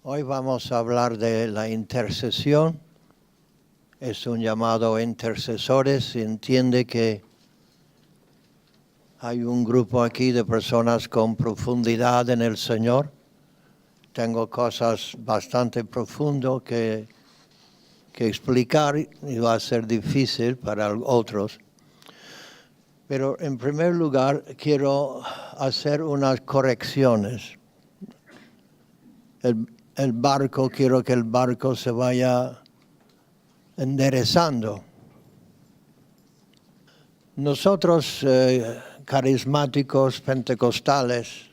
Hoy vamos a hablar de la intercesión. Es un llamado a intercesores. Se entiende que hay un grupo aquí de personas con profundidad en el Señor. Tengo cosas bastante profundas que explicar y va a ser difícil para otros. Pero en primer lugar quiero hacer unas correcciones. Quiero que el barco se vaya enderezando. Nosotros, carismáticos pentecostales,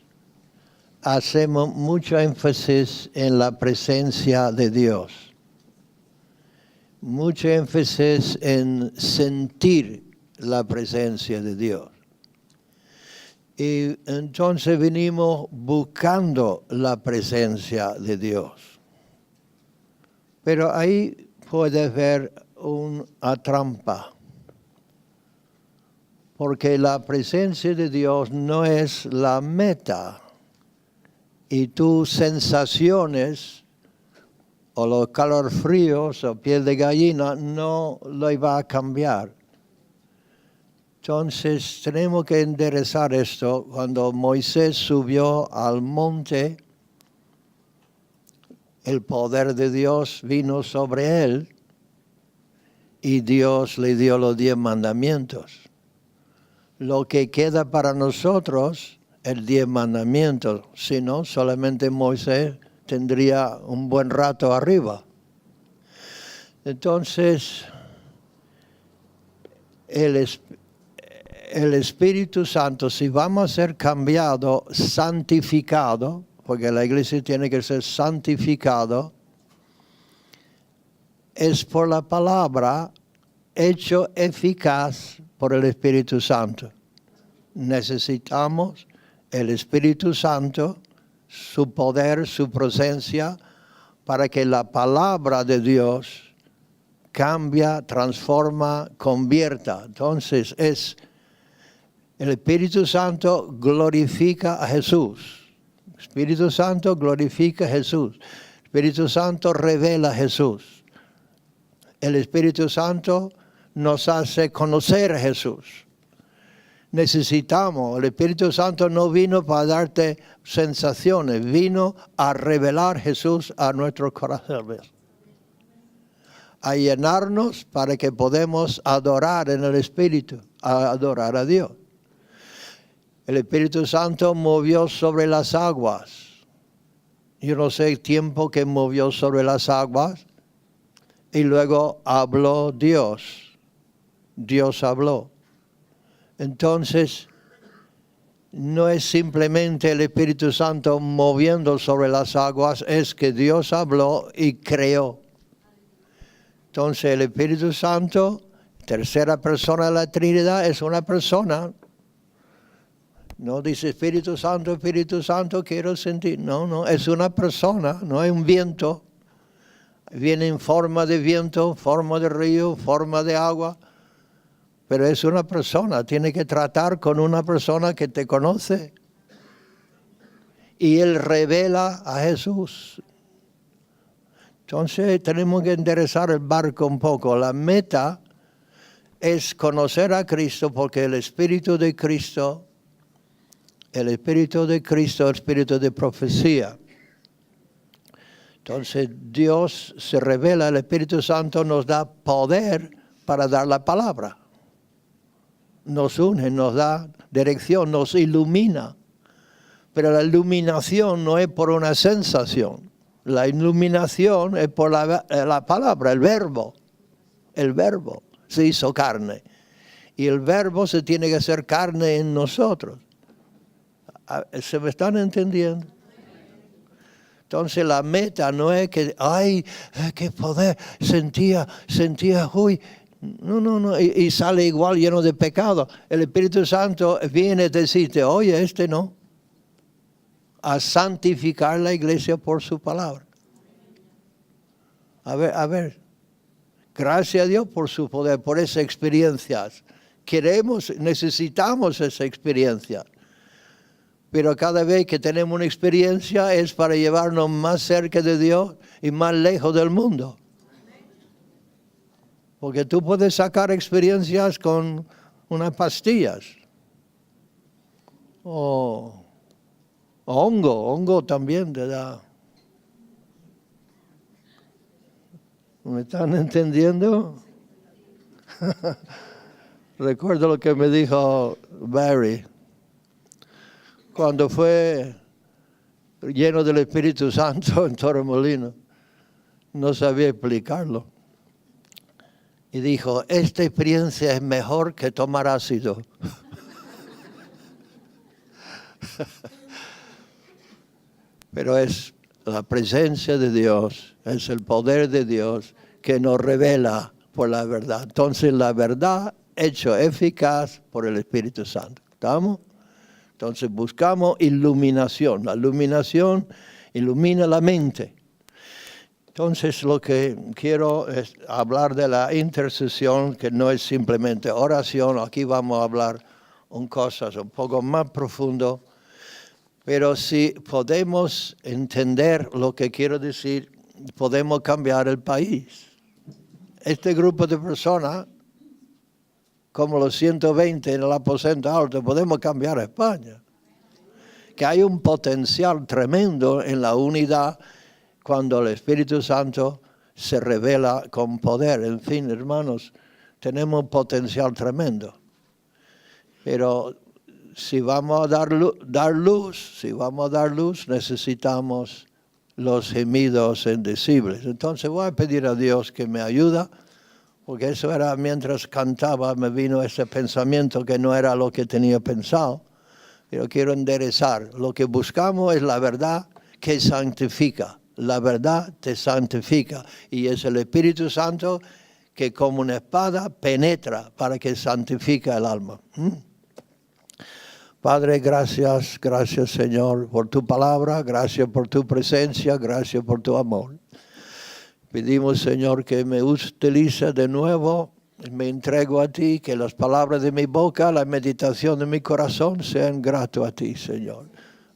hacemos mucho énfasis en la presencia de Dios. Mucho énfasis en sentir la presencia de Dios. Y entonces venimos buscando la presencia de Dios. Pero ahí puedes ver una trampa. Porque la presencia de Dios no es la meta. Y tus sensaciones, o los calorfríos, o piel de gallina, no lo va a cambiar. Entonces tenemos que enderezar esto. Cuando Moisés subió al monte, el poder de Dios vino sobre él y Dios le dio los 10 mandamientos. Lo que queda para nosotros, el 10 mandamientos. Si no, solamente Moisés tendría un buen rato arriba. Entonces, el Espíritu Santo, si vamos a ser cambiados, santificados, porque la iglesia tiene que ser santificado, es por la palabra hecho eficaz por el Espíritu Santo. Necesitamos el Espíritu Santo, su poder, su presencia, para que la palabra de Dios cambia, transforma, convierta. Entonces el Espíritu Santo glorifica a Jesús. El Espíritu Santo glorifica a Jesús. El Espíritu Santo revela a Jesús. El Espíritu Santo nos hace conocer a Jesús. Necesitamos, el Espíritu Santo no vino para darte sensaciones, vino a revelar Jesús a nuestros corazones. A llenarnos para que podamos adorar en el Espíritu, a adorar a Dios. El Espíritu Santo movió sobre las aguas. Yo no sé el tiempo que movió sobre las aguas. Y luego habló Dios. Dios habló. Entonces, no es simplemente el Espíritu Santo moviendo sobre las aguas, es que Dios habló y creó. Entonces, el Espíritu Santo, tercera persona de la Trinidad, es una persona. No dice Espíritu Santo, quiero sentir. No, es una persona, no es un viento. Viene en forma de viento, forma de río, forma de agua. Pero es una persona, tiene que tratar con una persona que te conoce. Y Él revela a Jesús. Entonces tenemos que enderezar el barco un poco. La meta es conocer a Cristo porque el Espíritu de Cristo, el Espíritu de profecía. Entonces Dios se revela, el Espíritu Santo nos da poder para dar la palabra. Nos une, nos da dirección, nos ilumina. Pero la iluminación no es por una sensación. La iluminación es por la palabra, el verbo. El verbo se hizo carne. Y el verbo se tiene que hacer carne en nosotros. ¿Se me están entendiendo? Entonces la meta no es que, qué poder, sentía, uy. No, y sale igual lleno de pecado. El Espíritu Santo viene a decirte, oye, no. A santificar la iglesia por su palabra. A ver. Gracias a Dios por su poder, por esas experiencias. Necesitamos esa experiencia. Pero cada vez que tenemos una experiencia es para llevarnos más cerca de Dios y más lejos del mundo. Porque tú puedes sacar experiencias con unas pastillas. O hongo también te da. ¿Me están entendiendo? Recuerdo lo que me dijo Barry cuando fue lleno del Espíritu Santo en Torremolinos. No sabía explicarlo. Y dijo, esta experiencia es mejor que tomar ácido. Pero es la presencia de Dios, es el poder de Dios que nos revela por la verdad. Entonces la verdad hecho eficaz por el Espíritu Santo. ¿Estamos? Entonces buscamos iluminación. La iluminación ilumina la mente. Entonces lo que quiero es hablar de la intercesión, que no es simplemente oración. Aquí vamos a hablar cosas un poco más profundas. Pero si podemos entender lo que quiero decir, podemos cambiar el país. Este grupo de personas, como los 120 en el aposento alto, podemos cambiar a España. Que hay un potencial tremendo en la unidad cuando el Espíritu Santo se revela con poder. En fin, hermanos, tenemos un potencial tremendo. Pero si vamos a dar luz, necesitamos los gemidos indecibles. Entonces voy a pedir a Dios que me ayude, porque eso era mientras cantaba, me vino ese pensamiento que no era lo que tenía pensado, pero quiero enderezar. Lo que buscamos es la verdad que santifica. La verdad te santifica y es el Espíritu Santo que como una espada penetra para que santifique el alma. Padre, gracias Señor por tu palabra, gracias por tu presencia, gracias por tu amor. Pedimos Señor que me utilice de nuevo, me entrego a ti, que las palabras de mi boca, la meditación de mi corazón sean grato a ti Señor.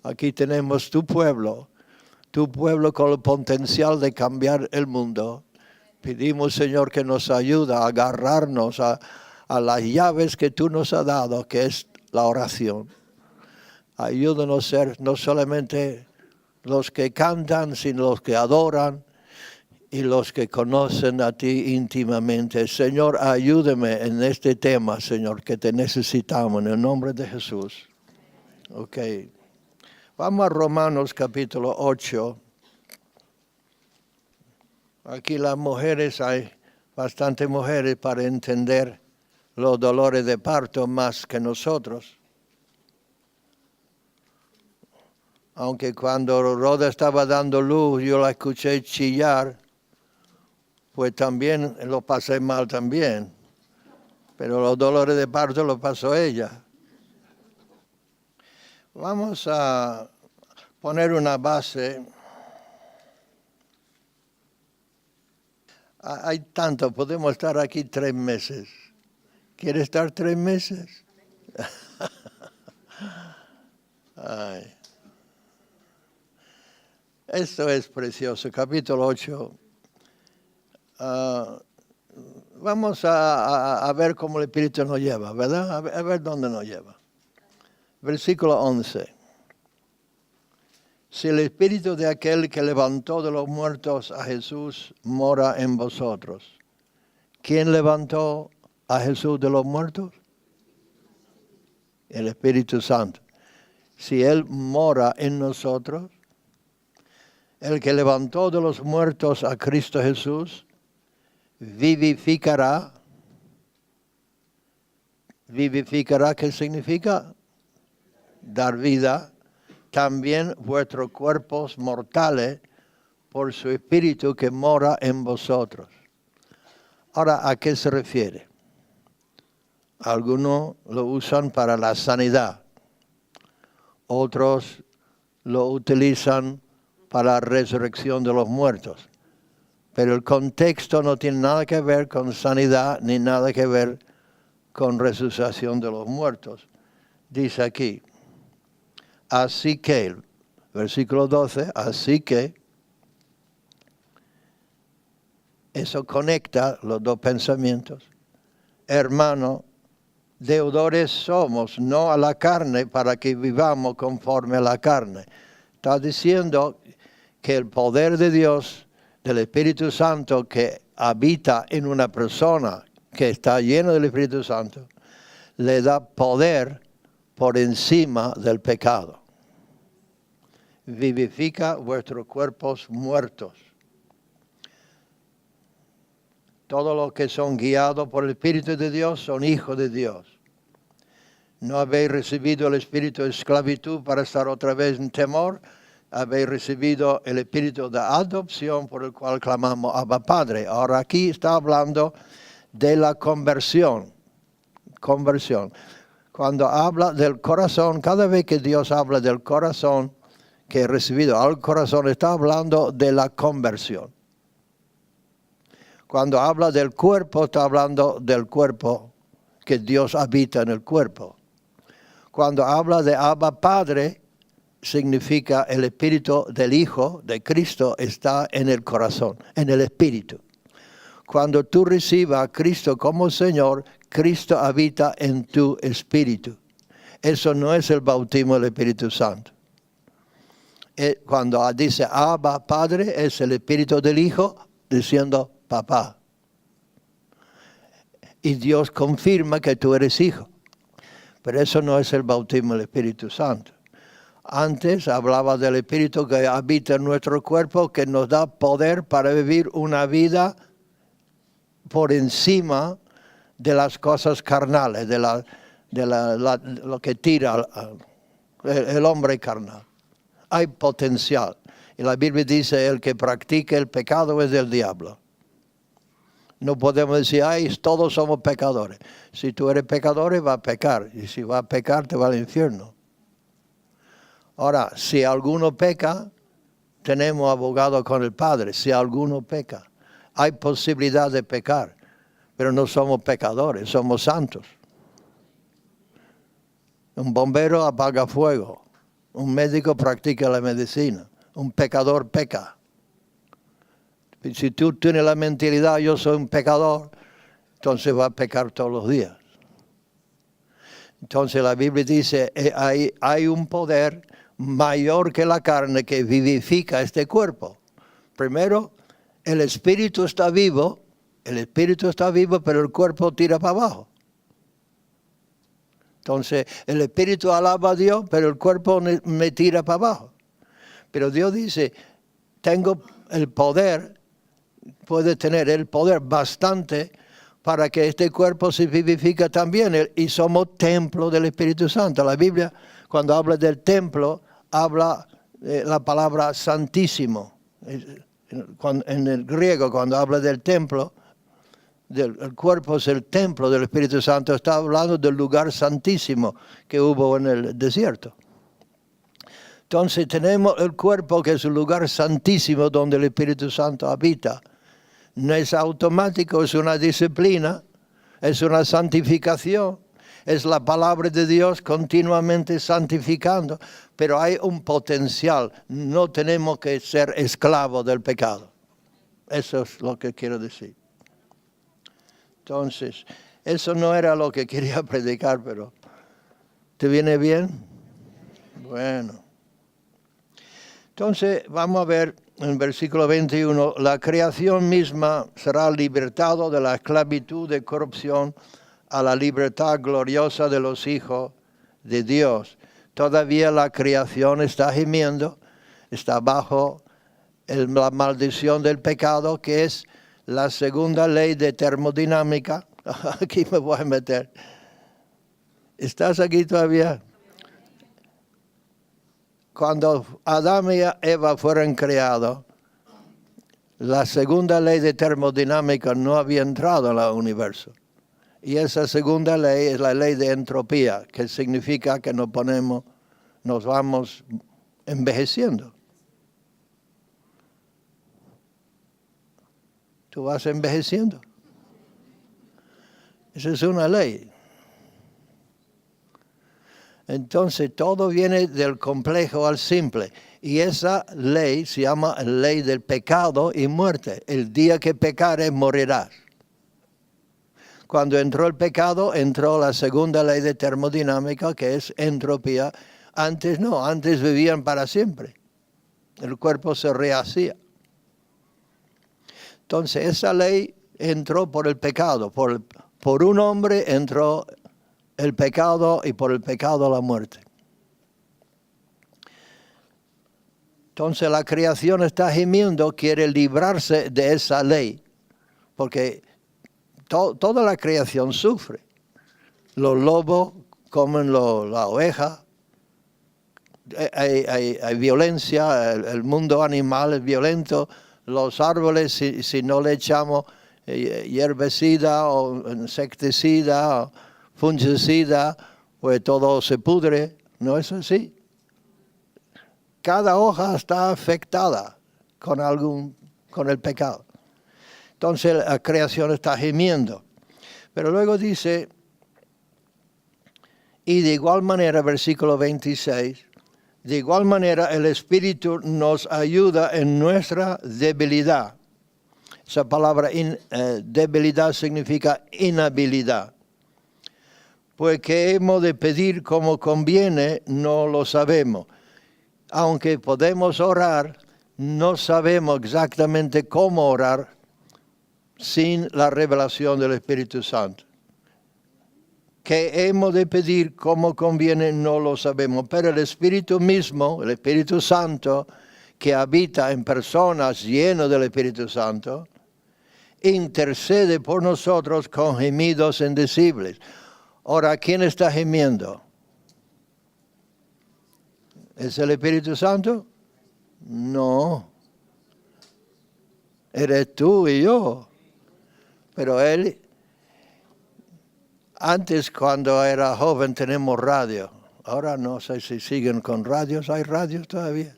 Aquí tenemos tu pueblo con el potencial de cambiar el mundo. Pedimos Señor que nos ayude a agarrarnos a las llaves que tú nos has dado, que es la oración. Ayúdanos a ser no solamente los que cantan, sino los que adoran y los que conocen a ti íntimamente. Señor, ayúdame en este tema, Señor, que te necesitamos, en el nombre de Jesús. Ok. Vamos a Romanos capítulo 8. Aquí las mujeres, hay bastantes mujeres para entender los dolores de parto más que nosotros. Aunque cuando Roda estaba dando luz, yo la escuché chillar, pues también lo pasé mal también. Pero los dolores de parto los pasó ella. Vamos a poner una base. Hay tanto, podemos estar aquí 3 meses. ¿Quiere estar 3 meses? Ay. Esto es precioso, capítulo 8. Vamos a ver cómo el Espíritu nos lleva, ¿verdad? A ver dónde nos lleva. Versículo 11. Si el Espíritu de aquel que levantó de los muertos a Jesús mora en vosotros, ¿quién levantó a Jesús de los muertos? El Espíritu Santo. Si Él mora en nosotros, el que levantó de los muertos a Cristo Jesús, vivificará. ¿Vivificará qué significa? Dar vida. También vuestros cuerpos mortales por su Espíritu que mora en vosotros. Ahora, ¿a qué se refiere? Algunos lo usan para la sanidad. Otros lo utilizan para la resurrección de los muertos. Pero el contexto no tiene nada que ver con sanidad ni nada que ver con resucitación de los muertos. Dice aquí, Así que, versículo 12, así que, eso conecta los dos pensamientos. Hermano, deudores somos, no a la carne, para que vivamos conforme a la carne. Está diciendo que el poder de Dios, del Espíritu Santo que habita en una persona que está llena del Espíritu Santo, le da poder por encima del pecado. Vivifica vuestros cuerpos muertos. Todos los que son guiados por el Espíritu de Dios son hijos de Dios. No habéis recibido el espíritu de esclavitud para estar otra vez en temor. Habéis recibido el espíritu de adopción por el cual clamamos Abba Padre. Ahora aquí está hablando de la conversión. Conversión. Cuando habla del corazón, cada vez que Dios habla del corazón que he recibido al corazón, está hablando de la conversión. Cuando habla del cuerpo, está hablando del cuerpo, que Dios habita en el cuerpo. Cuando habla de Abba Padre, significa el espíritu del Hijo, de Cristo, está en el corazón, en el espíritu. Cuando tú recibas a Cristo como Señor, Cristo habita en tu espíritu. Eso no es el bautismo del Espíritu Santo. Cuando dice Abba Padre, es el espíritu del Hijo diciendo papá. Y Dios confirma que tú eres hijo. Pero eso no es el bautismo del Espíritu Santo. Antes hablaba del Espíritu que habita en nuestro cuerpo, que nos da poder para vivir una vida por encima de las cosas carnales, de lo que tira el hombre carnal. Hay potencial. Y la Biblia dice, el que practica el pecado es del diablo. No podemos decir, ay, todos somos pecadores. Si tú eres pecador, vas a pecar. Y si vas a pecar, te va al infierno. Ahora, si alguno peca, tenemos abogado con el Padre. Si alguno peca, hay posibilidad de pecar. Pero no somos pecadores, somos santos. Un bombero apaga fuego. Un médico practica la medicina. Un pecador peca. Si tú tienes la mentalidad, yo soy un pecador, entonces vas a pecar todos los días. Entonces la Biblia dice, hay un poder mayor que la carne que vivifica este cuerpo. Primero, el espíritu está vivo, pero el cuerpo tira para abajo. Entonces, el espíritu alaba a Dios, pero el cuerpo me tira para abajo. Pero Dios dice, tengo el poder, puede tener el poder bastante para que este cuerpo se vivifique también. Y somos templo del Espíritu Santo. La Biblia, cuando habla del templo, habla la palabra santísimo. En el griego, cuando habla del templo, el cuerpo es el templo del Espíritu Santo, está hablando del lugar santísimo que hubo en el desierto. Entonces tenemos el cuerpo que es un lugar santísimo donde el Espíritu Santo habita. No es automático, es una disciplina, es una santificación, es la palabra de Dios continuamente santificando, pero hay un potencial, no tenemos que ser esclavos del pecado. Eso es lo que quiero decir. Entonces, eso no era lo que quería predicar, pero ¿te viene bien? Bueno. Entonces, vamos a ver en versículo 21, la creación misma será libertada de la esclavitud de corrupción a la libertad gloriosa de los hijos de Dios. Todavía la creación está gimiendo, está bajo la maldición del pecado, que es la segunda ley de termodinámica. Aquí me voy a meter. ¿Estás aquí todavía? Cuando Adán y Eva fueron creados, la segunda ley de termodinámica no había entrado en el universo. Y esa segunda ley es la ley de entropía, que significa que nos vamos envejeciendo. Tú vas envejeciendo. Esa es una ley. Entonces todo viene del complejo al simple. Y esa ley se llama ley del pecado y muerte. El día que pecares morirás. Cuando entró el pecado, entró la segunda ley de termodinámica, que es entropía. Antes no, antes vivían para siempre. El cuerpo se rehacía. Entonces esa ley entró por el pecado. Por un hombre entró el pecado y por el pecado la muerte. Entonces la creación está gimiendo, quiere librarse de esa ley, porque toda la creación sufre. Los lobos comen la oveja, hay violencia, el mundo animal es violento, los árboles, si no le echamos herbicida o insecticida o fungicida, pues todo se pudre, ¿no es así? Cada hoja está afectada con el pecado. Entonces la creación está gimiendo. Pero luego dice, y de igual manera, versículo 26, de igual manera el Espíritu nos ayuda en nuestra debilidad. Esa palabra debilidad significa inhabilidad. Pues que hemos de pedir como conviene, no lo sabemos. Aunque podemos orar, no sabemos exactamente cómo orar sin la revelación del Espíritu Santo. Que hemos de pedir como conviene, no lo sabemos. Pero el Espíritu mismo, el Espíritu Santo, que habita en personas llenas del Espíritu Santo, intercede por nosotros con gemidos indecibles. Ahora, ¿quién está gimiendo? ¿Es el Espíritu Santo? No. Eres tú y yo. Pero él, antes cuando era joven tenemos radio. Ahora no sé si siguen con radios. ¿Hay radios todavía?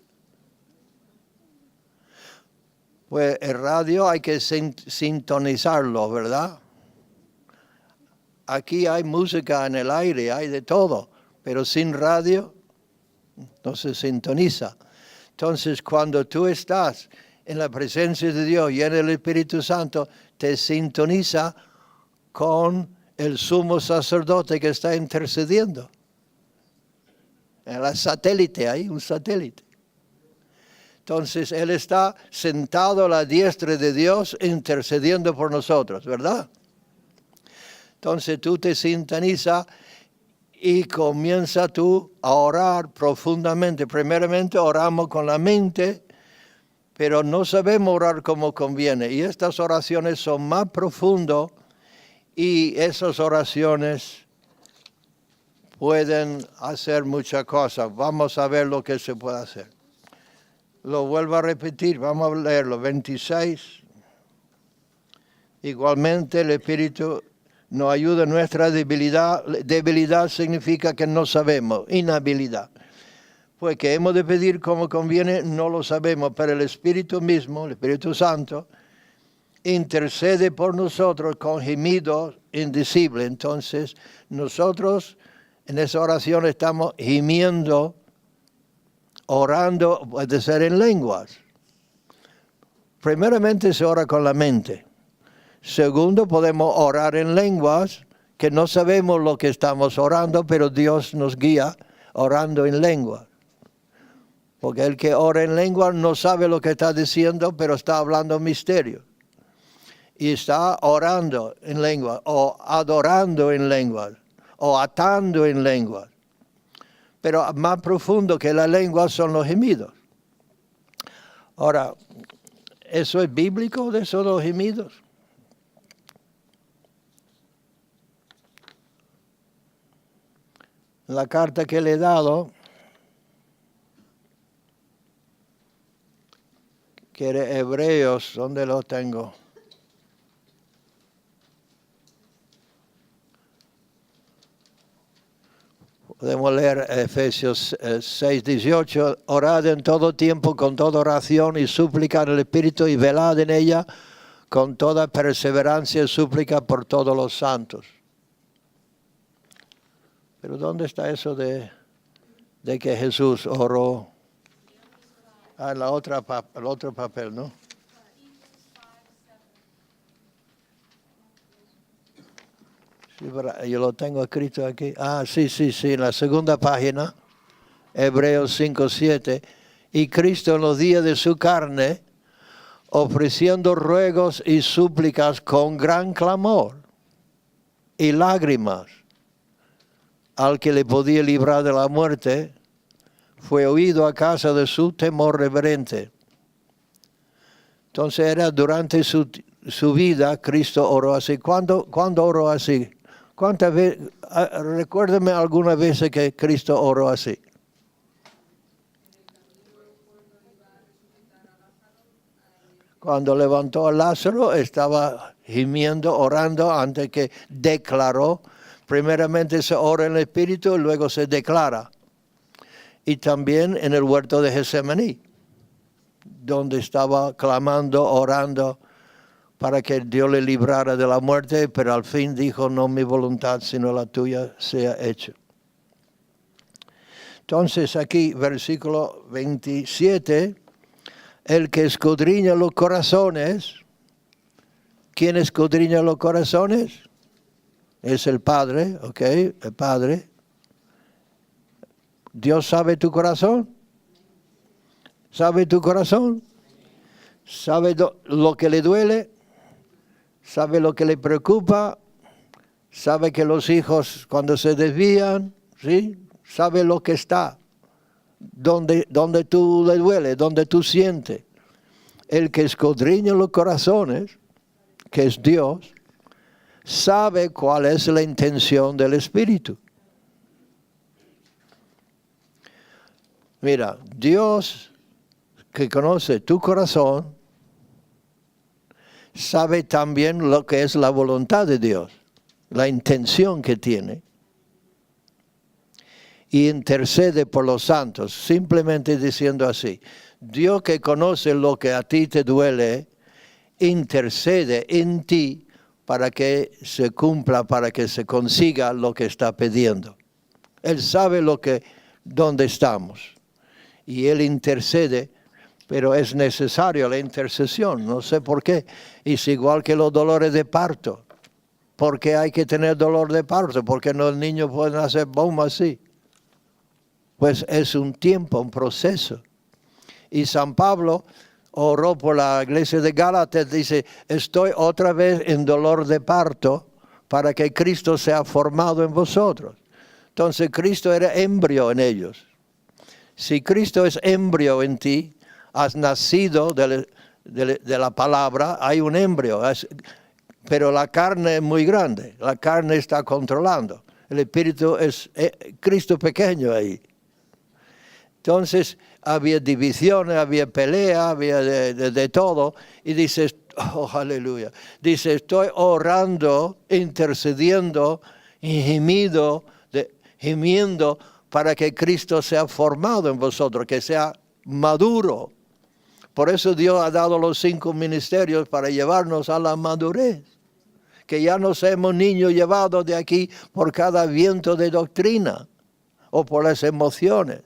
Pues el radio hay que sintonizarlo, ¿verdad? Aquí hay música en el aire, hay de todo, pero sin radio no se sintoniza. Entonces, cuando tú estás en la presencia de Dios y en el Espíritu Santo, te sintoniza con el sumo sacerdote que está intercediendo. En el satélite, hay un satélite. Entonces, Él está sentado a la diestra de Dios intercediendo por nosotros, ¿verdad? Entonces tú te sintonizas y comienzas tú a orar profundamente. Primeramente oramos con la mente, pero no sabemos orar como conviene. Y estas oraciones son más profundas y esas oraciones pueden hacer muchas cosas. Vamos a ver lo que se puede hacer. Lo vuelvo a repetir, vamos a leerlo. 26. Igualmente el Espíritu nos ayuda en nuestra debilidad. Debilidad significa que no sabemos, inhabilidad. Pues que hemos de pedir como conviene, no lo sabemos, pero el Espíritu mismo, el Espíritu Santo, intercede por nosotros con gemidos indecibles. Entonces, nosotros en esa oración estamos gimiendo, orando, puede ser en lenguas. Primeramente se ora con la mente. Segundo, podemos orar en lenguas que no sabemos lo que estamos orando, pero Dios nos guía orando en lenguas. Porque el que ora en lenguas no sabe lo que está diciendo, pero está hablando misterio. Y está orando en lenguas, o adorando en lenguas, o atando en lenguas. Pero más profundo que la lengua son los gemidos. Ahora, ¿eso es bíblico de esos los gemidos? La carta que le he dado, que era Hebreos, ¿dónde lo tengo? Podemos leer Efesios 6:18, orad en todo tiempo con toda oración y súplica en el Espíritu y velad en ella con toda perseverancia y súplica por todos los santos. Pero ¿dónde está eso de de que Jesús oró. El otro papel, ¿no? Sí, yo lo tengo escrito aquí. Sí, en la segunda página, Hebreos 5:7. Y Cristo en los días de su carne, ofreciendo ruegos y súplicas con gran clamor y lágrimas al que le podía librar de la muerte, fue oído a causa de su temor reverente. Entonces era durante su vida, Cristo oró así. ¿Cuándo oró así? ¿Cuántas veces? Recuérdeme algunas veces que Cristo oró así. Cuando levantó a Lázaro, estaba gimiendo, orando, antes que declaró. Primeramente se ora en el Espíritu y luego se declara. Y también en el huerto de Getsemaní, donde estaba clamando, orando, para que Dios le librara de la muerte, pero al fin dijo, no mi voluntad, sino la tuya sea hecha. Entonces aquí, versículo 27, el que escudriña los corazones, ¿quién escudriña los corazones? Es el Padre, ¿ok? El Padre. Dios sabe tu corazón. ¿Sabe tu corazón? ¿Sabe lo que le duele? ¿Sabe lo que le preocupa? ¿Sabe que los hijos cuando se desvían? ¿Sí? ¿Sabe lo que está? Donde tú le duele, donde tú sientes. El que escudriña los corazones, que es Dios, sabe cuál es la intención del Espíritu. Mira, Dios que conoce tu corazón, sabe también lo que es la voluntad de Dios, la intención que tiene. Y intercede por los santos, simplemente diciendo así, Dios que conoce lo que a ti te duele, intercede en ti para que se cumpla, para que se consiga lo que está pidiendo. Él sabe dónde estamos y Él intercede, pero es necesario la intercesión, no sé por qué. Es igual que los dolores de parto. ¿Por qué hay que tener dolor de parto? Porque los niños pueden hacer bombas así. Pues es un tiempo, un proceso. Y San Pablo oró por la iglesia de Gálatas, dice, estoy otra vez en dolor de parto para que Cristo sea formado en vosotros. Entonces Cristo era embrio en ellos. Si Cristo es embrio en ti, has nacido de la palabra, hay un embrio, pero la carne es muy grande, la carne está controlando. El espíritu es Cristo pequeño ahí. Entonces había divisiones, había pelea, había de todo. Y dices, oh, aleluya. Dice, estoy orando, intercediendo y gimiendo para que Cristo sea formado en vosotros, que sea maduro. Por eso Dios ha dado los 5 ministerios para llevarnos a la madurez. Que ya no seamos niños llevados de aquí por cada viento de doctrina o por las emociones.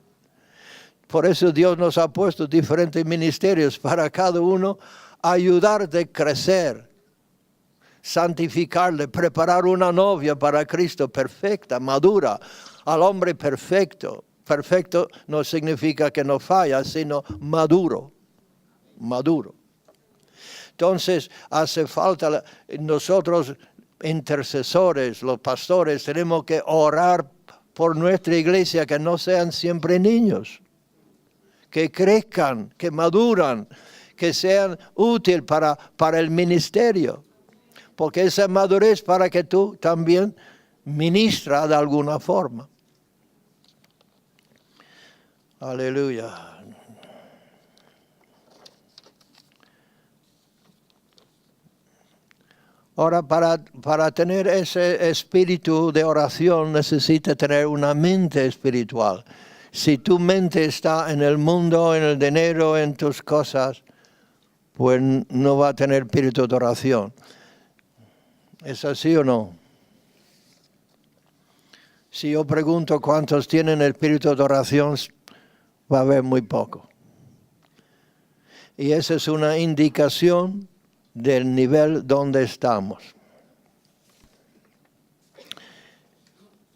Por eso Dios nos ha puesto diferentes ministerios para cada uno ayudarte a crecer, santificarle, preparar una novia para Cristo perfecta, madura, al hombre perfecto. Perfecto no significa que no falla, sino maduro. Entonces hace falta, nosotros intercesores, los pastores, tenemos que orar por nuestra iglesia, que no sean siempre niños, que crezcan, que maduran, que sean útiles para el ministerio, porque esa madurez para que tú también ministras de alguna forma. Aleluya. Ahora, para tener ese espíritu de oración necesitas tener una mente espiritual. Si tu mente está en el mundo, en el dinero, en tus cosas, pues no va a tener espíritu de oración. ¿Es así o no? Si yo pregunto cuántos tienen el espíritu de oración, va a haber muy poco. Y esa es una indicación del nivel donde estamos.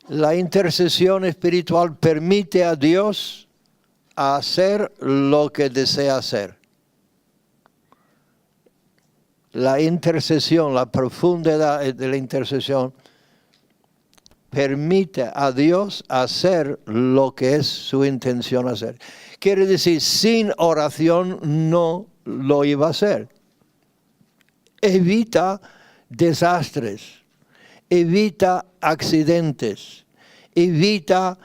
La intercesión espiritual permite a Dios hacer lo que desea hacer. La intercesión, la profundidad de la intercesión, permite a Dios hacer lo que es su intención hacer. Quiere decir, sin oración no lo iba a hacer. Evita desastres, evita accidentes, evita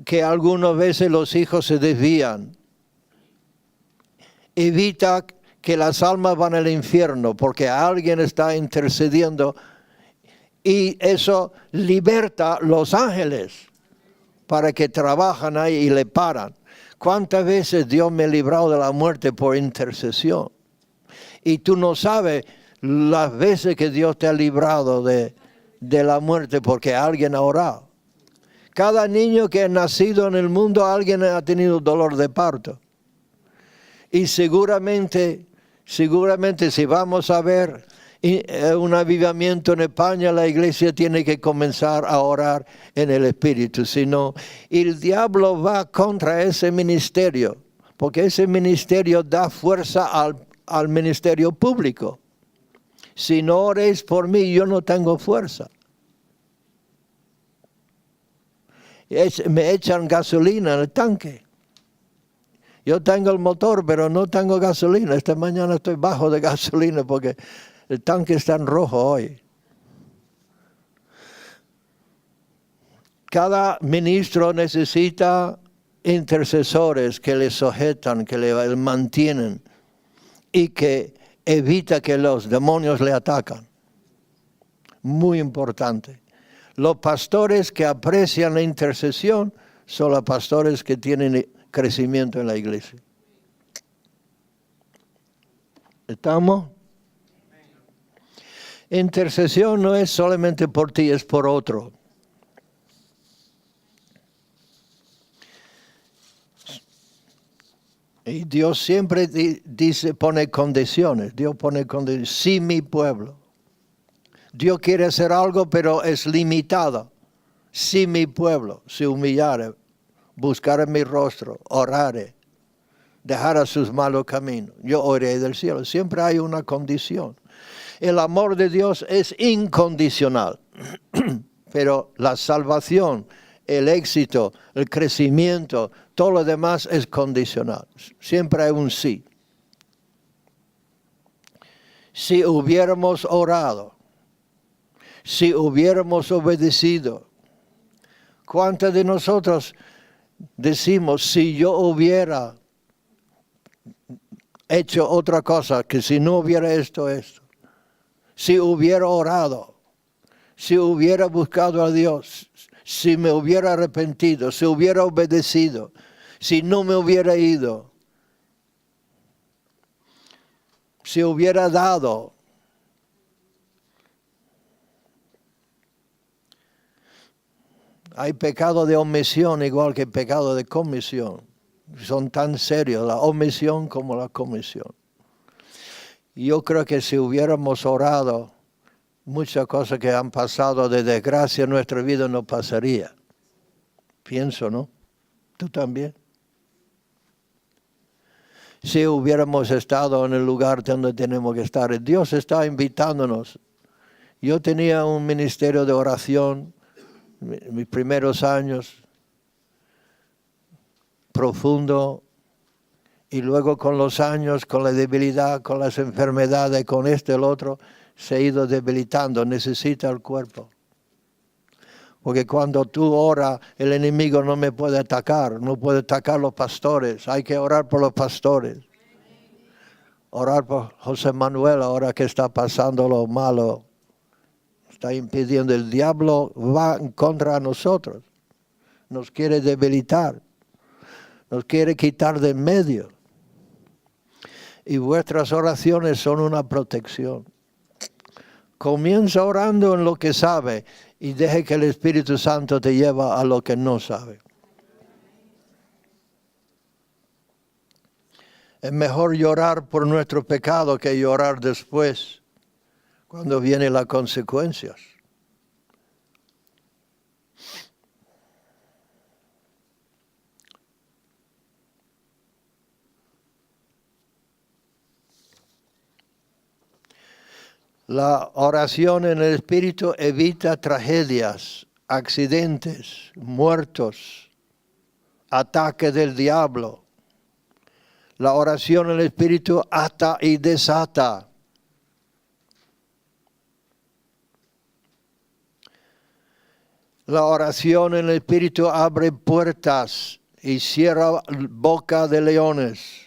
que algunas veces los hijos se desvían, evita que las almas van al infierno porque alguien está intercediendo. Y eso liberta los ángeles para que trabajan ahí y le paran. ¿Cuántas veces Dios me ha librado de la muerte por intercesión? Y tú no sabes las veces que Dios te ha librado de la muerte porque alguien ha orado. Cada niño que ha nacido en el mundo, alguien ha tenido dolor de parto. Y seguramente si vamos a ver un avivamiento en España, la iglesia tiene que comenzar a orar en el Espíritu. Si no, el diablo va contra ese ministerio, porque ese ministerio da fuerza al ministerio público. Si no oréis por mí, yo no tengo fuerza. Me echan gasolina en el tanque. Yo tengo el motor, pero no tengo gasolina. Esta mañana estoy bajo de gasolina porque el tanque está en rojo hoy. Cada ministro necesita intercesores que le sujetan, que le mantienen y que evita que los demonios le atacan. Muy importante. Los pastores que aprecian la intercesión son los pastores que tienen crecimiento en la iglesia. ¿Estamos? Intercesión no es solamente por ti, es por otro. Y Dios siempre pone condiciones. Dios pone condiciones. Sí, mi pueblo. Dios quiere hacer algo, pero es limitado. Si mi pueblo se humillare, buscare mi rostro, orare, dejara sus malos caminos, yo oiré del cielo. Siempre hay una condición. El amor de Dios es incondicional, pero la salvación, el éxito, el crecimiento, todo lo demás es condicional. Siempre hay un sí. Si hubiéramos orado, si hubiéramos obedecido, ¿cuántos de nosotros decimos, si yo hubiera hecho otra cosa, que si no hubiera esto? Si hubiera orado, si hubiera buscado a Dios, si me hubiera arrepentido, si hubiera obedecido, si no me hubiera ido, si hubiera dado. Hay pecado de omisión igual que pecado de comisión. Son tan serios la omisión como la comisión. Yo creo que si hubiéramos orado, muchas cosas que han pasado de desgracia en nuestra vida no pasaría. Pienso, ¿no? ¿Tú también? Si hubiéramos estado en el lugar donde tenemos que estar. Dios está invitándonos. Yo tenía un ministerio de oración, mis primeros años, profundo, y luego con los años, con la debilidad, con las enfermedades, con el otro, se ha ido debilitando, necesita el cuerpo. Porque cuando tú oras, el enemigo no me puede atacar, no puede atacar los pastores, hay que orar por los pastores. Orar por José Manuel ahora que está pasando lo malo, está impidiendo, el diablo va en contra de nosotros, nos quiere debilitar, nos quiere quitar de en medio. Y vuestras oraciones son una protección. Comienza orando en lo que sabe y deje que el Espíritu Santo te lleve a lo que no sabe. Es mejor llorar por nuestro pecado que llorar después, cuando vienen las consecuencias. La oración en el Espíritu evita tragedias, accidentes, muertos, ataques del diablo. La oración en el Espíritu ata y desata. La oración en el Espíritu abre puertas y cierra boca de leones.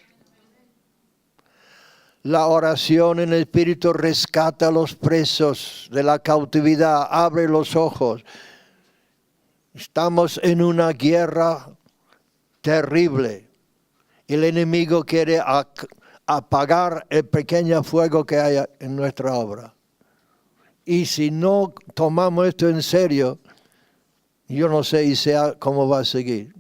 La oración en el Espíritu rescata a los presos de la cautividad, abre los ojos. Estamos en una guerra terrible. El enemigo quiere apagar el pequeño fuego que hay en nuestra obra. Y si no tomamos esto en serio, yo no sé cómo va a seguir.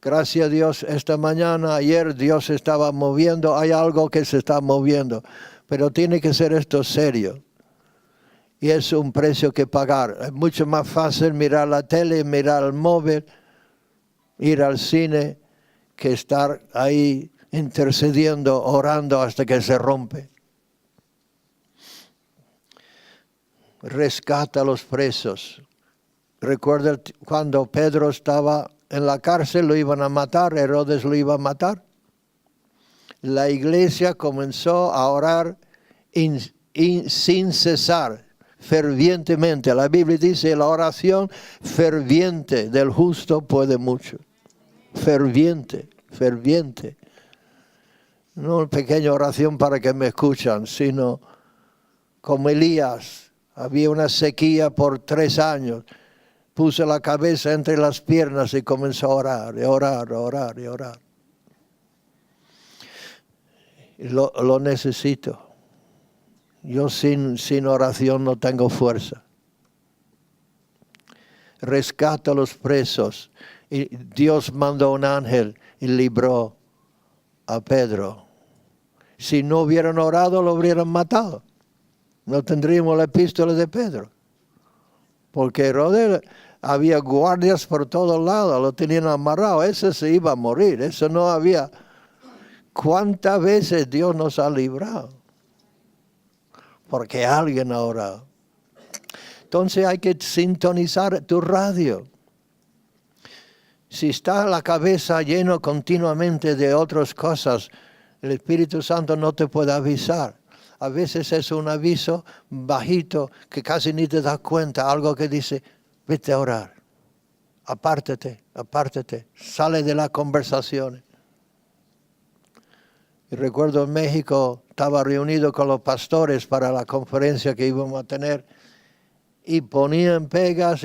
Gracias a Dios, esta mañana, ayer Dios estaba moviendo, hay algo que se está moviendo, pero tiene que ser esto serio. Y es un precio que pagar. Es mucho más fácil mirar la tele, mirar el móvil, ir al cine, que estar ahí intercediendo, orando hasta que se rompe. Rescata a los presos. Recuerda cuando Pedro estaba en la cárcel, lo iban a matar, Herodes lo iba a matar. La iglesia comenzó a orar sin cesar, fervientemente. La Biblia dice, la oración ferviente del justo puede mucho. Ferviente. No una pequeña oración para que me escuchan, sino como Elías. Había una sequía por 3 años. Puso la cabeza entre las piernas y comenzó a orar, y orar. Lo necesito. Yo sin oración no tengo fuerza. Rescata a los presos. Y Dios mandó un ángel y libró a Pedro. Si no hubieran orado, lo hubieran matado. No tendríamos la epístola de Pedro. Porque Herodes había guardias por todos lados, lo tenían amarrado. Ese se iba a morir, eso no había. ¿Cuántas veces Dios nos ha librado? Porque alguien ha orado. Entonces hay que sintonizar tu radio. Si está la cabeza llena continuamente de otras cosas, el Espíritu Santo no te puede avisar. A veces es un aviso bajito que casi ni te das cuenta, algo que dice, vete a orar, apártate, sale de las conversaciones. Y recuerdo en México, estaba reunido con los pastores para la conferencia que íbamos a tener y ponían pegas.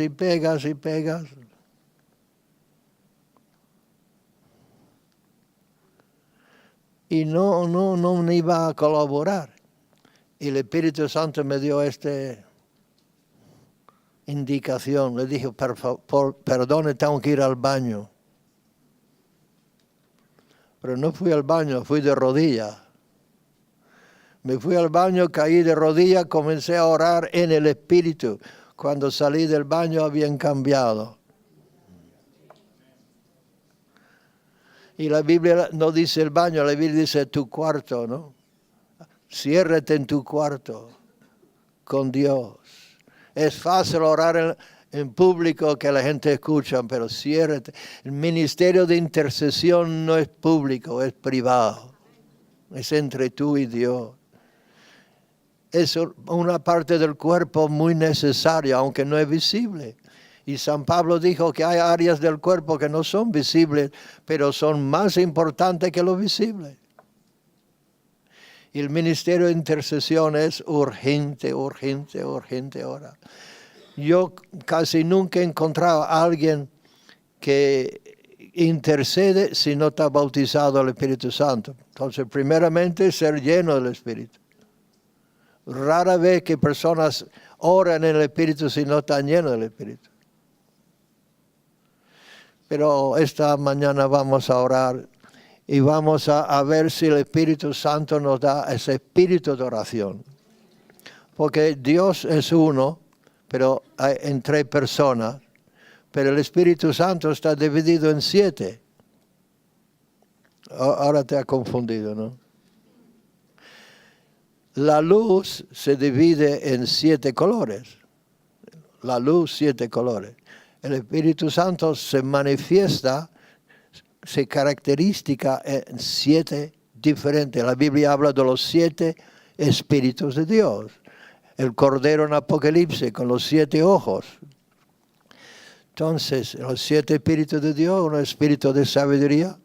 Y no iba a colaborar. Y el Espíritu Santo me dio esta indicación. Le dije, perdone, tengo que ir al baño. Pero no fui al baño, fui de rodillas. Me fui al baño, caí de rodillas, comencé a orar en el Espíritu. Cuando salí del baño habían cambiado. Y la Biblia no dice el baño, la Biblia dice tu cuarto, ¿no? Ciérrate en tu cuarto con Dios. Es fácil orar en público que la gente escucha, pero ciérrate. El ministerio de intercesión no es público, es privado. Es entre tú y Dios. Es una parte del cuerpo muy necesaria, aunque no es visible. Y San Pablo dijo que hay áreas del cuerpo que no son visibles, pero son más importantes que lo visible. Y el ministerio de intercesión es urgente ahora. Yo casi nunca he encontrado a alguien que intercede si no está bautizado al Espíritu Santo. Entonces, primeramente, ser lleno del Espíritu. Rara vez que personas oran en el Espíritu si no están llenos del Espíritu. Pero esta mañana vamos a orar y vamos a ver si el Espíritu Santo nos da ese espíritu de oración. Porque Dios es uno, pero hay en 3 personas, pero el Espíritu Santo está dividido en 7. Ahora te ha confundido, ¿no? La luz se divide en 7 colores. La luz, 7 colores. El Espíritu Santo se manifiesta, se caracteriza en 7 diferentes. La Biblia habla de los 7 espíritus de Dios. El Cordero en Apocalipsis con los 7 ojos. Entonces, los 7 espíritus de Dios, uno es espíritu de sabiduría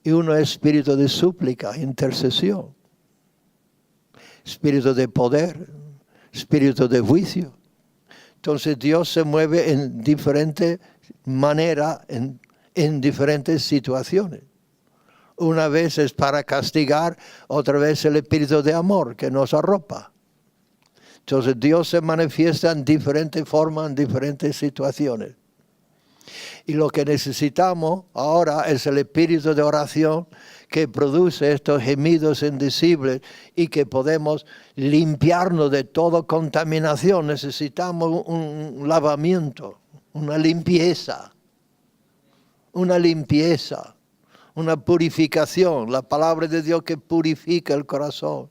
y uno es espíritu de súplica, intercesión, espíritu de poder, espíritu de juicio. Entonces Dios se mueve en diferentes maneras, en diferentes situaciones. Una vez es para castigar, otra vez el espíritu de amor que nos arropa. Entonces Dios se manifiesta en diferentes formas, en diferentes situaciones. Y lo que necesitamos ahora es el espíritu de oración que produce estos gemidos indecibles y que podemos limpiarnos de toda contaminación. Necesitamos un lavamiento, una limpieza, una purificación. La palabra de Dios que purifica el corazón.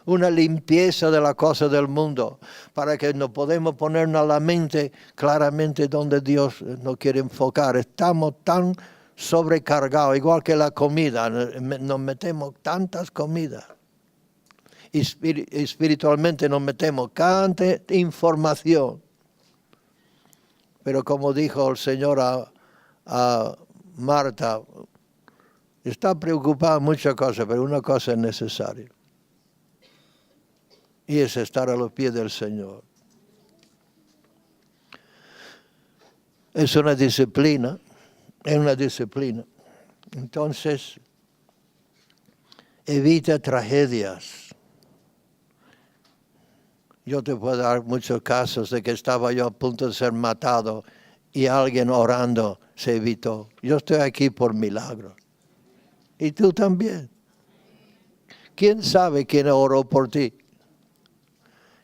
Una limpieza de la cosa del mundo, para que nos podamos ponernos a la mente claramente donde Dios nos quiere enfocar. Estamos tan sobrecargados, igual que la comida, nos metemos tantas comidas. Espiritualmente nos metemos tanta información. Pero como dijo el Señor a Marta, está preocupada en muchas cosas, pero una cosa es necesaria. Y es estar a los pies del Señor. Es una disciplina. Entonces, evita tragedias. Yo te puedo dar muchos casos de que estaba yo a punto de ser matado y alguien orando se evitó. Yo estoy aquí por milagro. Y tú también. ¿Quién sabe quién oró por ti?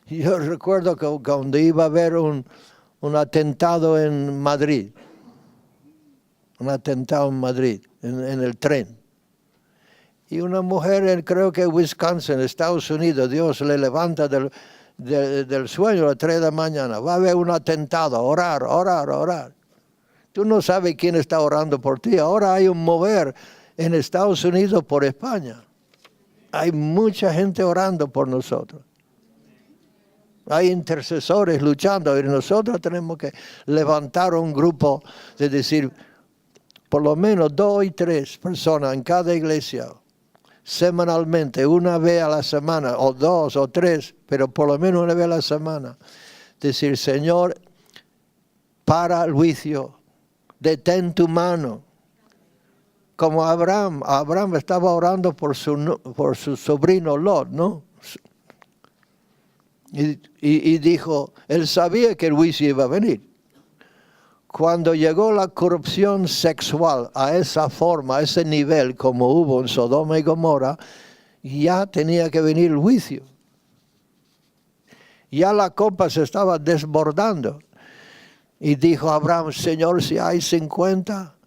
Yo recuerdo que cuando iba a haber un atentado en Madrid, en el tren. Y una mujer, creo que en Wisconsin, Estados Unidos, Dios le levanta del sueño a las 3 de la mañana. Va a haber un atentado, orar. Tú no sabes quién está orando por ti. Ahora hay un mover en Estados Unidos por España. Hay mucha gente orando por nosotros. Hay intercesores luchando y nosotros tenemos que levantar un grupo de decir, por lo menos 2 y 3 personas en cada iglesia, semanalmente, una vez a la semana, o 2 o 3, pero por lo menos una vez a la semana, decir, Señor, para el juicio, detén tu mano. Como Abraham estaba orando por su sobrino Lot, ¿no? Y dijo, él sabía que el juicio iba a venir. Cuando llegó la corrupción sexual a esa forma, a ese nivel como hubo en Sodoma y Gomorra, ya tenía que venir el juicio. Ya la copa se estaba desbordando. Y dijo Abraham, Señor, si hay 50,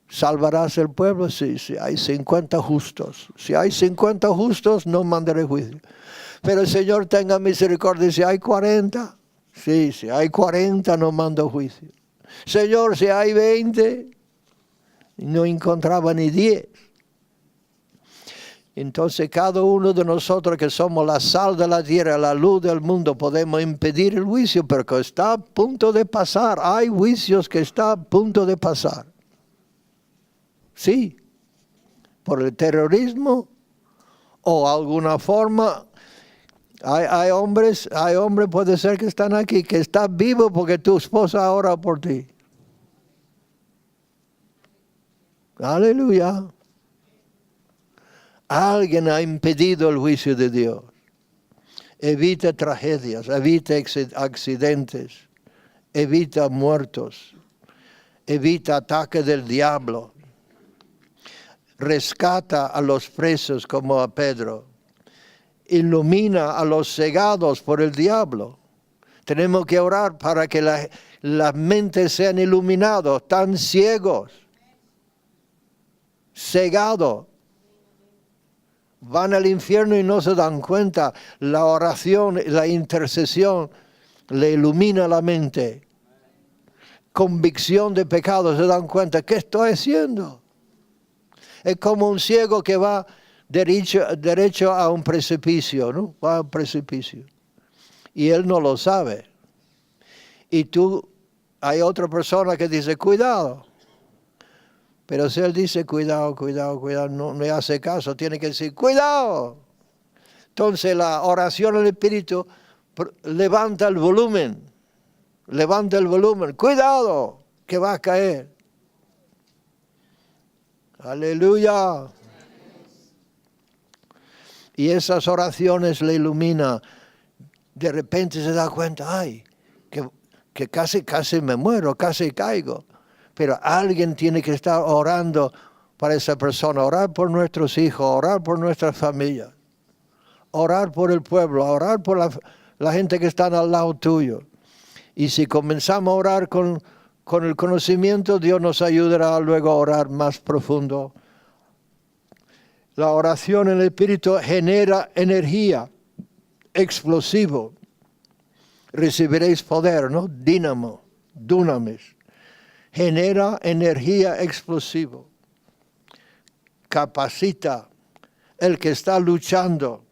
¿salvarás el pueblo? Sí, si hay 50 justos. Si hay 50 justos, no mandaré juicio. Pero el Señor tenga misericordia, si hay 40, sí, si hay 40 no mando juicio. Señor, si hay 20, no encontraba ni 10. Entonces cada uno de nosotros que somos la sal de la tierra, la luz del mundo, podemos impedir el juicio, pero que está a punto de pasar. Hay juicios que están a punto de pasar. Sí, por el terrorismo o alguna forma. Hay hombres, puede ser que están aquí, que están vivos porque tu esposa ora por ti. Aleluya. Alguien ha impedido el juicio de Dios. Evita tragedias, evita accidentes, evita muertos, evita ataques del diablo. Rescata a los presos como a Pedro. Ilumina a los cegados por el diablo. Tenemos que orar para que las mentes sean iluminadas, tan ciegos, cegados. Van al infierno y no se dan cuenta. La oración, la intercesión le ilumina la mente. Convicción de pecado, se dan cuenta, ¿qué estoy haciendo? Es como un ciego que va derecho a un precipicio, ¿no? Va a un precipicio. Y él no lo sabe. Y hay otra persona que dice, cuidado. Pero si él dice, cuidado, no le hace caso, tiene que decir, cuidado. Entonces la oración del Espíritu levanta el volumen, cuidado, que va a caer. Aleluya. Y esas oraciones le ilumina. De repente se da cuenta, ay, que casi me muero, casi caigo. Pero alguien tiene que estar orando para esa persona, orar por nuestros hijos, orar por nuestras familias, orar por el pueblo, orar por la gente que está al lado tuyo. Y si comenzamos a orar con el conocimiento, Dios nos ayudará luego a orar más profundo. La oración en el Espíritu genera energía, explosivo. Recibiréis poder, ¿no? Dínamo, dunamis. Genera energía explosiva. Capacita el que está luchando.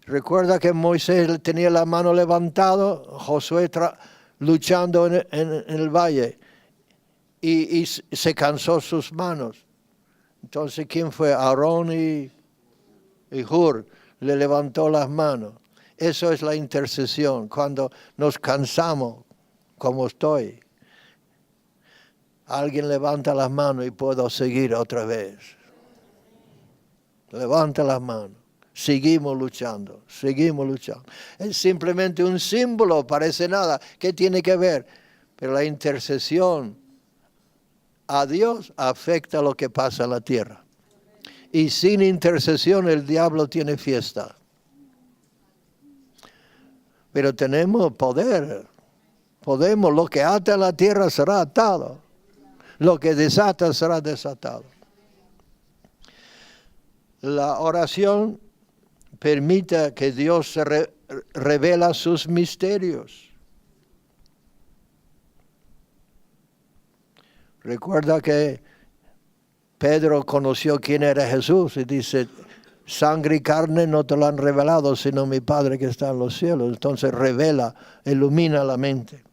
Recuerda que Moisés tenía la mano levantada, Josué luchando en el valle y se cansó sus manos. Entonces, ¿quién fue? Aarón y Hur le levantó las manos. Eso es la intercesión, cuando nos cansamos, como estoy. Alguien levanta las manos y puedo seguir otra vez. Levanta las manos. Seguimos luchando. Es simplemente un símbolo, parece nada. ¿Qué tiene que ver? Pero la intercesión a Dios afecta lo que pasa en la tierra. Y sin intercesión el diablo tiene fiesta. Pero tenemos poder. Lo que ata en la tierra será atado. Lo que desata será desatado. La oración permite que Dios se revela sus misterios. Recuerda que Pedro conoció quién era Jesús y dice, sangre y carne no te lo han revelado, sino mi Padre que está en los cielos. Entonces revela, ilumina la mente.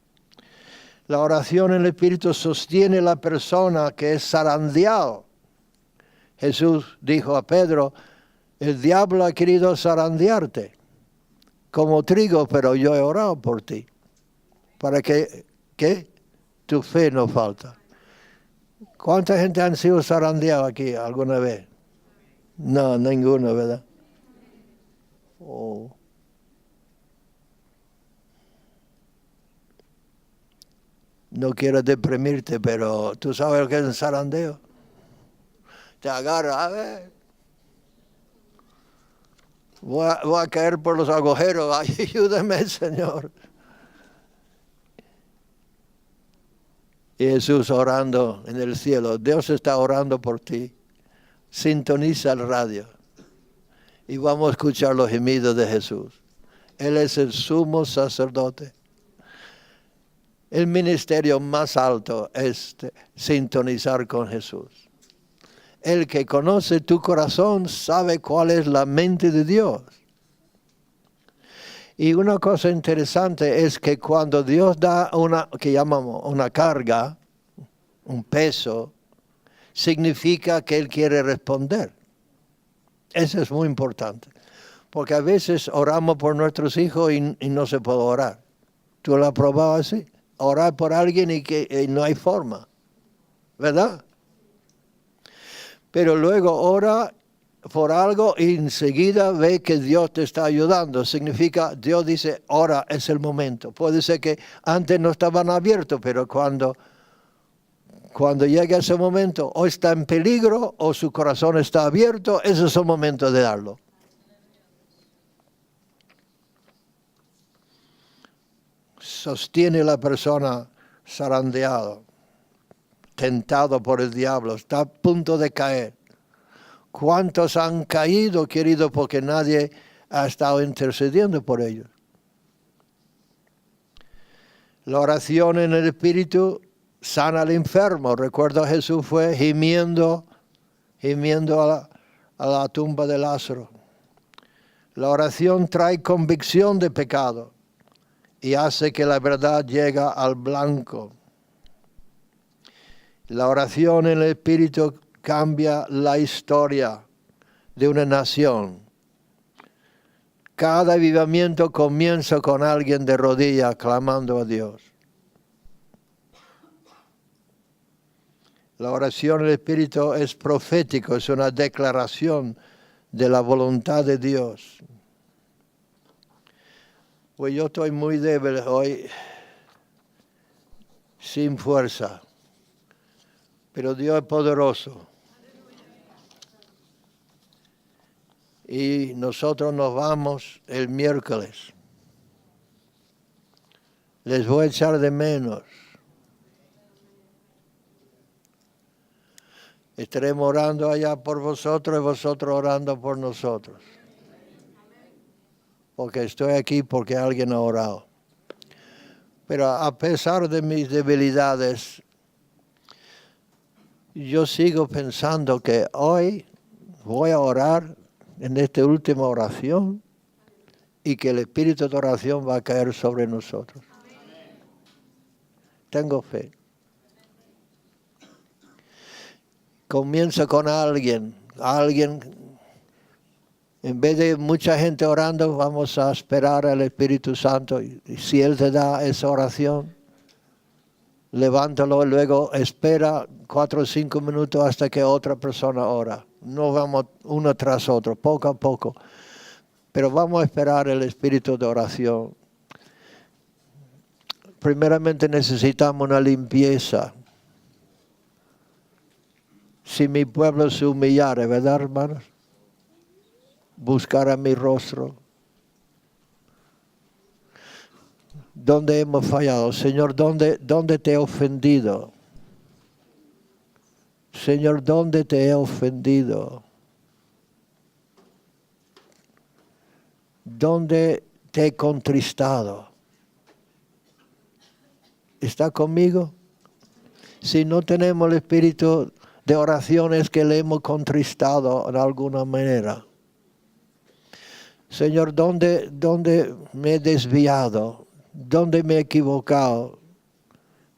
La oración en el Espíritu sostiene a la persona que es zarandeado. Jesús dijo a Pedro, el diablo ha querido zarandearte como trigo, pero yo he orado por ti, para que tu fe no falta. ¿Cuánta gente han sido zarandeados aquí alguna vez? No, ninguno, ¿verdad? Oh. No quiero deprimirte, pero ¿tú sabes lo que es un zarandeo? Te agarra, a ver. Voy a caer por los agujeros, ayúdame, Señor. Y Jesús orando en el cielo, Dios está orando por ti. Sintoniza el radio y vamos a escuchar los gemidos de Jesús. Él es el sumo sacerdote. El ministerio más alto es sintonizar con Jesús. El que conoce tu corazón sabe cuál es la mente de Dios. Y una cosa interesante es que cuando Dios da que llamamos una carga, un peso, significa que Él quiere responder. Eso es muy importante. Porque a veces oramos por nuestros hijos y no se puede orar. ¿Tú lo has probado así? Orar por alguien y no hay forma. ¿Verdad? Pero luego ora por algo y enseguida ve que Dios te está ayudando. Significa, Dios dice, ahora es el momento. Puede ser que antes no estaban abiertos, pero cuando llega ese momento, o está en peligro o su corazón está abierto, ese es el momento de darlo. Sostiene la persona zarandeado, tentado por el diablo, está a punto de caer. ¿Cuántos han caído, querido, porque nadie ha estado intercediendo por ellos? La oración en el Espíritu sana al enfermo. Recuerdo Jesús fue gimiendo a la tumba de Lázaro. La oración trae convicción de pecado y hace que la verdad llegue al blanco. La oración en el Espíritu cambia la historia de una nación. Cada avivamiento comienza con alguien de rodillas clamando a Dios. La oración en el Espíritu es profético, es una declaración de la voluntad de Dios. Pues yo estoy muy débil hoy, sin fuerza, pero Dios es poderoso. Y nosotros nos vamos el miércoles. Les voy a echar de menos. Estaremos orando allá por vosotros y vosotros orando por nosotros. Porque estoy aquí porque alguien ha orado. Pero a pesar de mis debilidades, yo sigo pensando que hoy voy a orar en esta última oración y que el espíritu de oración va a caer sobre nosotros. Tengo fe. Comienza con alguien, en vez de mucha gente orando, vamos a esperar al Espíritu Santo. Y si Él te da esa oración, levántalo y luego espera 4 o 5 minutos hasta que otra persona ora. No vamos uno tras otro, poco a poco. Pero vamos a esperar el espíritu de oración. Primeramente necesitamos una limpieza. Si mi pueblo se humillare, ¿verdad, hermanos? Buscara mi rostro. ¿Dónde hemos fallado? Señor, ¿dónde te he ofendido? Señor, ¿dónde te he ofendido? ¿Dónde te he contristado? ¿Está conmigo? Si no tenemos el espíritu de oración es que le hemos contristado de alguna manera. Señor, ¿dónde me he desviado? ¿Dónde me he equivocado?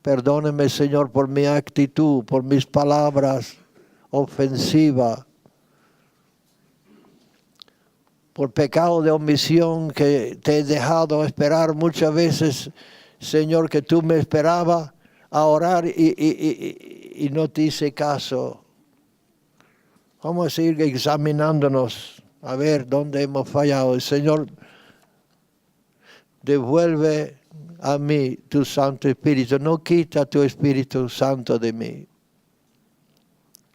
Perdóneme, Señor, por mi actitud, por mis palabras ofensivas, por pecado de omisión que te he dejado esperar muchas veces, Señor, que tú me esperabas a orar y no te hice caso. Vamos a seguir examinándonos a ver dónde hemos fallado. Señor, devuelve a mí tu Santo Espíritu. No quita tu Espíritu Santo de mí.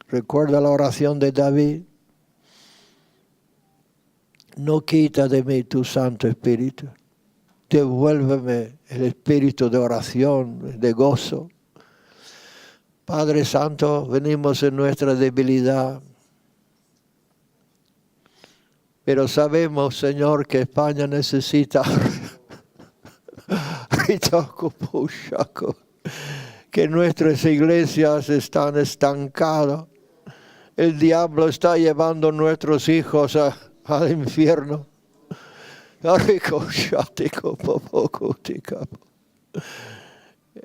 Recuerda la oración de David. No quita de mí tu Santo Espíritu. Devuélveme el espíritu de oración, de gozo. Padre Santo, venimos en nuestra debilidad. Pero sabemos, Señor, que España necesita que nuestras iglesias están estancadas. El diablo está llevando a nuestros hijos al infierno.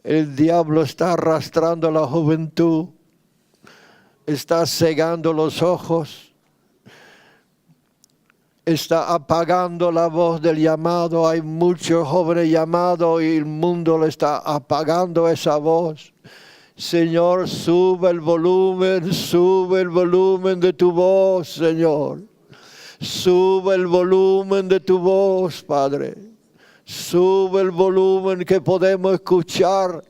El diablo está arrastrando a la juventud, está cegando los ojos, está apagando la voz del llamado. Hay muchos jóvenes llamados y el mundo le está apagando esa voz. Señor, sube el volumen de tu voz, Señor. Sube el volumen de tu voz, Padre. Sube el volumen que podemos escuchar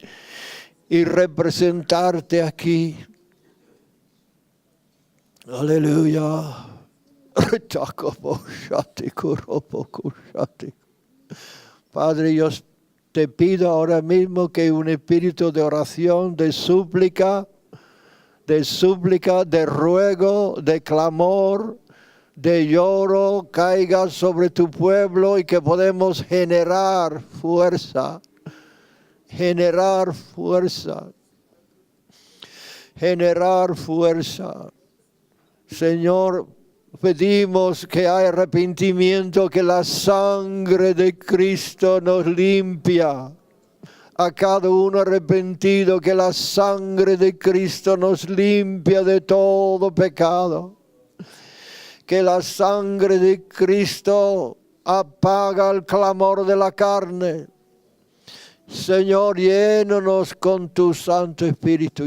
y representarte aquí. Aleluya. Padre, yo te pido ahora mismo que un espíritu de oración, de súplica, de ruego, de clamor, de lloro caiga sobre tu pueblo y que podemos generar fuerza. Generar fuerza. Señor, pedimos que haya arrepentimiento, que la sangre de Cristo nos limpia. A cada uno arrepentido, que la sangre de Cristo nos limpia de todo pecado. Que la sangre de Cristo apaga el clamor de la carne. Señor, llénanos con tu Santo Espíritu.